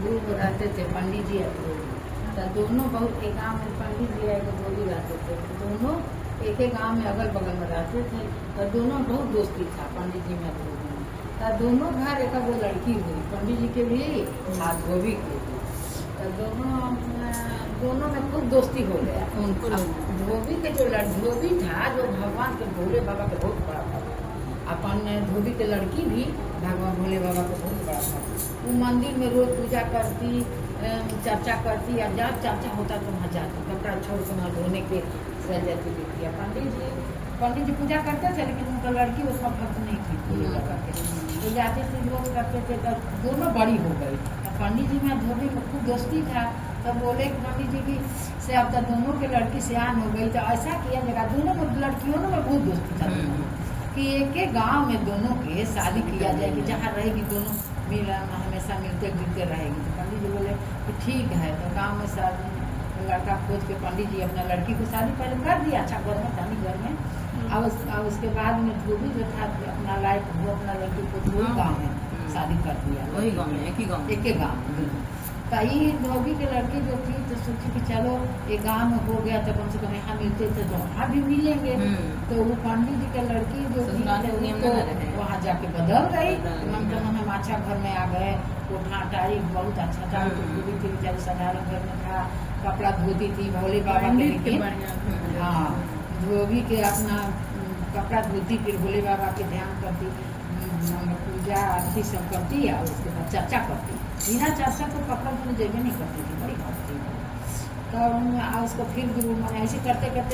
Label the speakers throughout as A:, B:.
A: लोग रहते थे पंडित जी और धोबी। तो दोनों बहुत एक गाँव में पंडित जी और धोबी रहते थे, तो दोनों एक ही गाँव में अगल बगल में रहते थे। तो दोनों बहुत दोस्ती था पंडित जी में धोबी में। तो दोनों घर एक वो लड़की हुई, पंडित जी के भी और धोबी के भी। तो दोनों में खूब दोस्ती हो गया। धोबी के जो धोबी था, जो भगवान के भोले बाबा के बहुत बड़ा था, अपन धोबी के लड़की भी भगवान भोले बाबा को बहुत बड़ा था। वो मंदिर में रोज पूजा करती, चर्चा करती, या जब चर्चा होता तो वहाँ जाती, कपड़ा छोड़ के वहाँ धोने के चल जाती देखिए। पंडित जी पूजा करते थे, लेकिन उनका लड़की वो सब भक्त नहीं थी पूजा करके, तो जाते थे रोज करते थे। तब दोनों बड़ी हो गई। पंडित जी में धोबी में खूब दोस्ती था। तब बोले पंडित जी की से अब तक दोनों के लड़की सियान हो गई, तो ऐसा किया जगह दोनों में लड़कियों में बहुत दोस्ती था कि एक एक गाँव में दोनों के शादी किया जाए, कि जहाँ रहेगी दोनों हमेशा मिलते जुलते रहेगी। तो पंडित जी बोले कि ठीक है। तो गाँव में शादी लड़का खोज के पंडित जी अपना लड़की को शादी पहले कर दिया, अच्छा घर में धानी घर में। अब उसके बाद में धोबी जो था अपना लायक वो अपना लड़की को वही गाँव में शादी कर दिया,
B: वही गाँव में एक ही गाँव
A: तो ये धोबी के लड़की जो थी तो सोची कि चलो एक गाँव में हो गया, तो कम से कम यहाँ मिलते थे तो वहाँ भी मिलेंगे। तो वो पंडित जी के लड़की जो थी तो वहाँ जाके बदल गई, हम अच्छा घर में आ गए। कोठा अटारी बहुत अच्छा था, धोबी थी बेचारी साधारण घर में था, कपड़ा धोती थी भोले बाबा के। हाँ, धोबी के अपना कपड़ा धोती, फिर भोले बाबा के ध्यान करती, पूजा आरती सब करती, और उसके बाद चर्चा करती। बिना चर्चा को कपड़ा धोने देवे नहीं करती थी, बड़ी भक्ति। तो उसको फिर मैंने ऐसे करते करते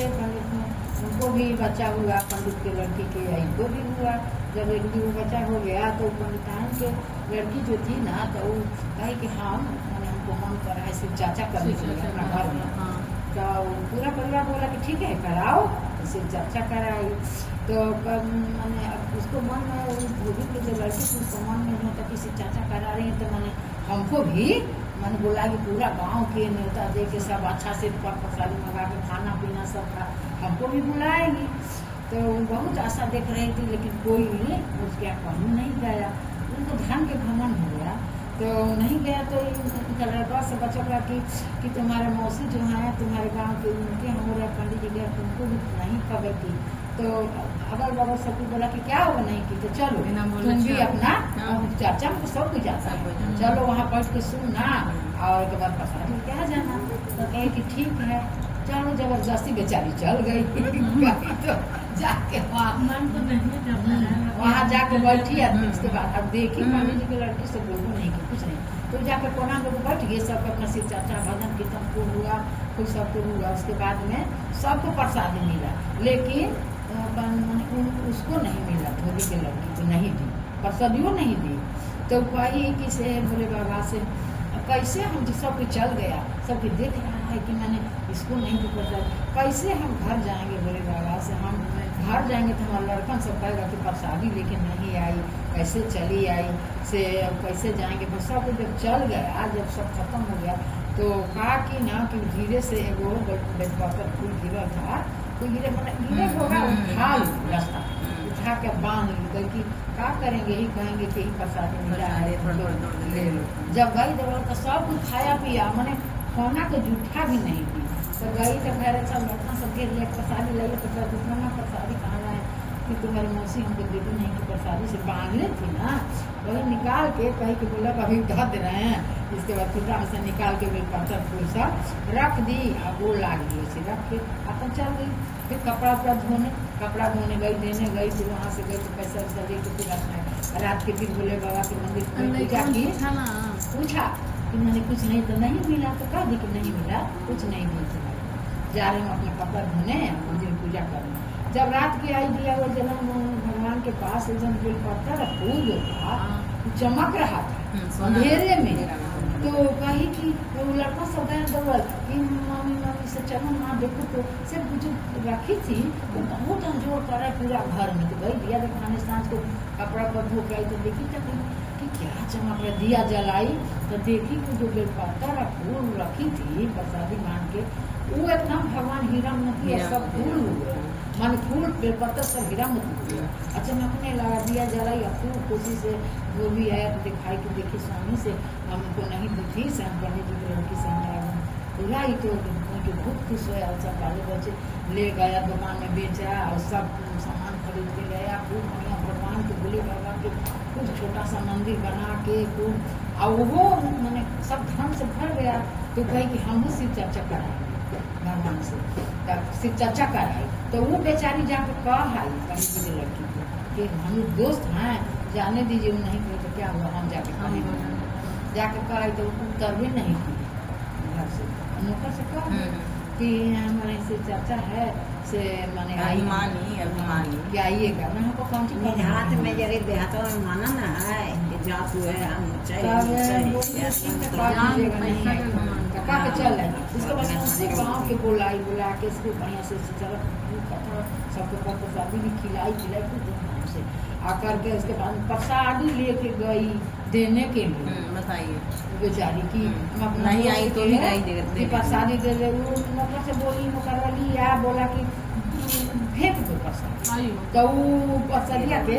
A: उनको भी बच्चा हुआ, पंडित के लड़की के इनको भी हुआ। जब एक भी वो बच्चा हो गया तो पंडितान के लड़की जो थी ना, तो वो कही कि हम मैंने हमको मन कर रहा है सिर्फ चाचा करने के लिए अपना घर में। तो पूरा परिवार बोला कि ठीक है कराओ, सिर्फ चर्चा कराई। तो मैंने उसको मन में धोबी के जो लड़की थी उसको मन में होता कि सिर्फ चाचा करा रही है, तो मैंने हमको भी मैंने बोला कि पूरा गांव के न्योता दे के सब अच्छा से प्रसादी मंगा के खाना पीना सब था, हमको भी बुलाएगी। तो बहुत आशा देख रही थी, लेकिन कोई उसके कहूँ नहीं गया। उनको धन के घमंड हो गया, तो नहीं गया। तो लड़का से बचा कि तुम्हारे मौसी जो है तुम्हारे गांव के, उनके हमारे पंडित जी गए, तुमको भी नहीं खबर की। तो अगल बगल सबको बोला कि क्या होगा नहीं की, तो चलो तुम भी अपना चर्चा में सब कुछ जाता है, चलो वहाँ बैठ के सुनना और एक बार प्रसाद लेके आ जाना। तो कहे कि ठीक है चलो। जबरदस्ती बेचारी चल गई तो जाके वहाँ जाके बैठी। उसके बाद अब देखी पंडित जी की लड़की से बोलू नहीं कि कुछ नहीं, तो जाकर कोना लोग बैठ गए, सब अपना शिव चर्चा भजन कीर्तन को हुआ, कुछ सबको हुआ। उसके बाद में सबको प्रसादी मिला, लेकिन उसको नहीं मिला, धोबी के लड़की को नहीं दी, प्रसादियों नहीं दी। तो कही कि से भोले बाबा से कैसे हम सब कुछ चल गया, सब कुछ देख रहा है कि मैंने इसको नहीं दी प्रसाद, कैसे हम घर जाएंगे भोले बाबा से। हम घर जाएंगे तो हमारा लड़कन सब कहेगा कि प्रसादी लेके नहीं आई, कैसे चली आई से, कैसे जाएंगे। बस सब जब चल गया, जब सब खत्म हो गया, तो कहा कि ना कि धीरे से एगो बेलपत्र फूल गिरा था, तो गिरे होगा उठा रास्ता उठा के बांध ली कि क्या करेंगे, यही कहेंगे कि यही प्रसादी मिला है ले लो। जब गई दौड़ तो सब कुछ खाया पिया, मैंने खाना तो जूठा भी नहीं थी। तो गई तो घर सब लड़का सब घेर लिया, प्रसादी ले लो। तो फिर दूसरा प्रसादी कहाँ लाए कि तुम्हारी मौसी हमको दे दी नहीं, कि प्रसादी से बांध ली थी ना, वही निकाल के कहीं कि बोला अभी उठा दे रहे हैं। इसके बाद खुदा से निकाल के भी पत्थर फूल सब रख दी, अब वो लाग दी उसे रख के अपन चल गई। फिर कपड़ा कपड़ा धोने गई, देने गई, फिर वहाँ से गई तो पैसा वैसा दे के फिर अपना रात के फिर भोले बाबा के मंदिर पूजा की। पूछा कि मैंने कुछ नहीं तो नहीं मिला, तो कह दी कि नहीं मिला, कुछ नहीं मिला, जा रहे हूँ अपना कपड़ा धोने मंदिर पूजा करने। जब रात की आई दिया वो जन्म भगवान के पास एकदम बेलपत्र फूल जो था चमक रहा था अंधेरे में। तो कही कि वो लड़का सब गया दौड़ कि मम्मी से चलो माँ देखो, तो सिर्फ जो रखी थी तो बहुत अंजोर कर रहा है पूरा घर में। तो गई दिया दिखाने सांझ को कपड़ा पर धो के आई, तो देखी तक कि क्या चमक रहा, दिया जलाई तो देखी कि जो बेलपत्र फूल रखी थी प्रसादी मान के, वो एकदम भगवान हीरा मोती सब फूल हुए मन फूल बेलपत्र सब हीरा मोती चमकने लगा, दिया जलाई। अब खूब खुशी से जो भी आया तो दिखाई कि देखिए स्वामी से हमको नहीं बुद्धि से हम पंडित जी की लड़की से हमारा बुलाई, तो उनके बहुत खुश हुआ। और सब बाले बच्चे ले गया, दुकान में बेचा और सब सामान खरीद के गया। खूब बढ़िया भगवान के भोले बाबा के खूब छोटा सा मंदिर बना के खूब, और वो मैंने सब धन से भर गया। तो कही कि हम शिव चर्चा कराए भगवान से, तब शिव चर्चा कराई। तो वो बेचारी जाकर कहा आई पंडित जी की लड़की को कि हम लोग दोस्त हैं, जाने दीजिए। वो नहीं कहे तो क्या हुआ, हम जाके कहेंगे। जाके कहा तो उत्तर भी नहीं की घर से, नौकर से कहा कि हमारे से चर्चा है से मैंने
B: अभिमानी
A: क्या आइएगा। मैं हमको कौन सी
C: देहात में जरे देहातों में माना ना है कि जातु है हम
A: कहा के चल रहे। इसके बाद उनसे गाँव के बुला के इसको बढ़िया से सबको प्रसादी भी खिलाई खूब धूमधाम से। आकर के उसके बाद प्रसादी लेके गई देने के लिए।
B: बताइए
A: बेचारी की
B: नहीं आई तो भी नहीं
A: प्रसादी दे दे। वो नौकर से बोली, नौकर वाली या बोला कि फेंक दो प्रसादी। तो वो प्रसादिया के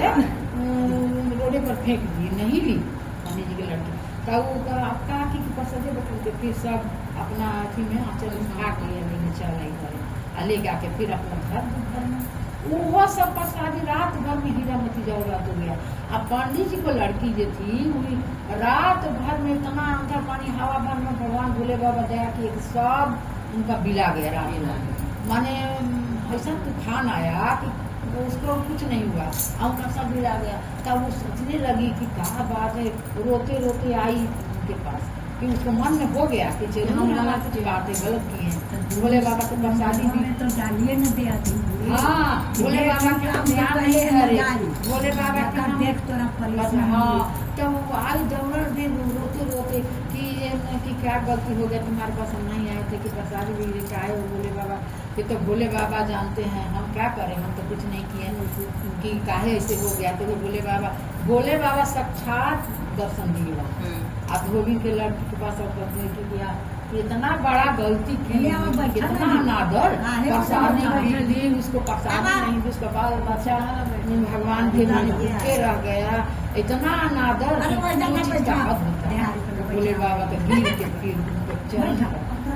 A: रोडे पर फेंक दी, नहीं ली पंडित जी की लड़की। तो वो कहा कि प्रसादी बटल के फिर सब अपना अथी में आंचल उठा के लेने चल आई, ले जा के फिर अपना घर में वो सब प्रसादी रात भर में हीरा मोती जवाहरात हो गया। अब पंडित जी को लड़की जो थी वो रात भर में इतना अंदर पानी हवा भर में भगवान भोले बाबा दया कि सब उनका बिला गया रात में। माने ऐसा तूफान आया कि उसको कुछ नहीं हुआ और उनका सब बिला गया। तब वो सोचने लगी कि क्या बात है, रोते रोते आई उनके पास कि उसको मन में हो गया कि चलो हम कुछ बातें गलत की हैं। भोले बाबा को प्रसादी भी
C: तो डालिए न दे आती।
A: हाँ, भोले बाबा के हम ध्यान नहीं करे, भोले बाबा के हम
C: देख तोरा परेशान।
A: हाँ, तब वो आई दौड़ दे रोते रोते कि क्या गलती हो गया तुम्हारे पास, हम नहीं आए थे कि प्रसादी भी लेके आए हो भोले बाबा। ये तो भोले बाबा जानते हैं, हम क्या करें, हम तो कुछ नहीं किए कि काहे ऐसे हो गया। तो भोले बाबा साक्षात दर्शन दिए। अब धोबी के लड़की के पास किया इतना बड़ा गलती की, कितना अनादर, प्रसादी नहीं दी उसको, प्रसादी नहीं दी उसका बाल बच्चा भगवान के भूखे रह गया। इतना अनादर भोले बाबा के गिर के फिर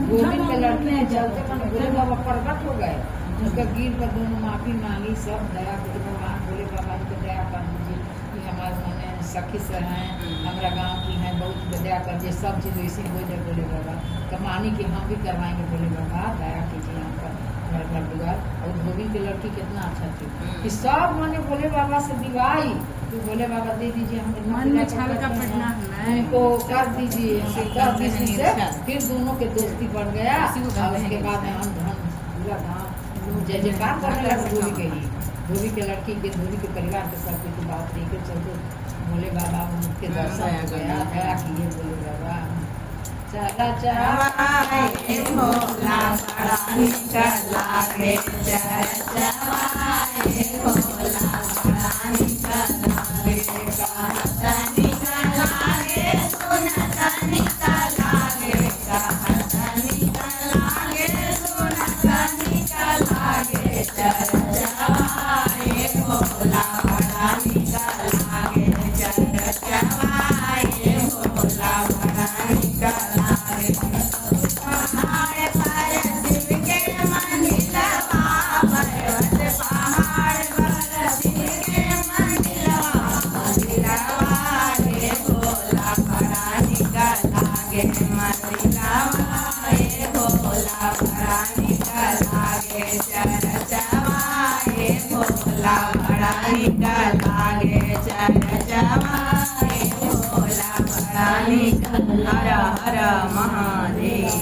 A: गोविंद के लड़की के चलते भोले बाबा प्रकट हो गए। उसका गिर पर दोनों माफी मांगी, सब दया कर भगवान भोले बाबा को दया कर दीजिए कि हमारे मने सखी से हैं, हमारा गांव की हैं, बहुत दया कर दिए। सब चीज़ ऐसी हो जाए भोले बाबा कमानी की हम भी करवाएंगे। भोले बाबा दया कीजिए हम पर घर द्वार। और धोबी की लड़की कितना अच्छा थी कि सब मैंने भोले बाबा से दिवाई तो भोले बाबा दे दीजिए, हमको कर दीजिए, कर दीजिए। फिर दोनों के दोस्ती बढ़ गया। और उसके बाद हम धन पूरा धाम जय जयकार करने लगा धोबी के ही, धोबी के लड़की के, धोबी के परिवार के सब की बात लेके चलते भोले बाबा उनके दर्शन हो गया। दया किए भोले बाबा। चला चलाए भोला बड़ा निकल लागे, चलाए भोला बड़ा निकल लागे, कहता निकल लागे, सुनता निकल लागे, कहता निकल लागे, सुनता निकल लागे, चलाए भोला बड़ा निकल लागे, चलाए भोला बड़ा निकल लागे। पहाड़ पर शिव के मंदिरवा, पर्वत पहाड़ पर शिव के मंदिरवा, मंदिरवा रे भोला बड़ा निकल लागे, मंदिरवा रे भोला बड़ा निकल लागे, चरचवा रे भोला बड़ा निकल लागे, चरचवा रे भोला बड़ा निकल। हर हर महादेव।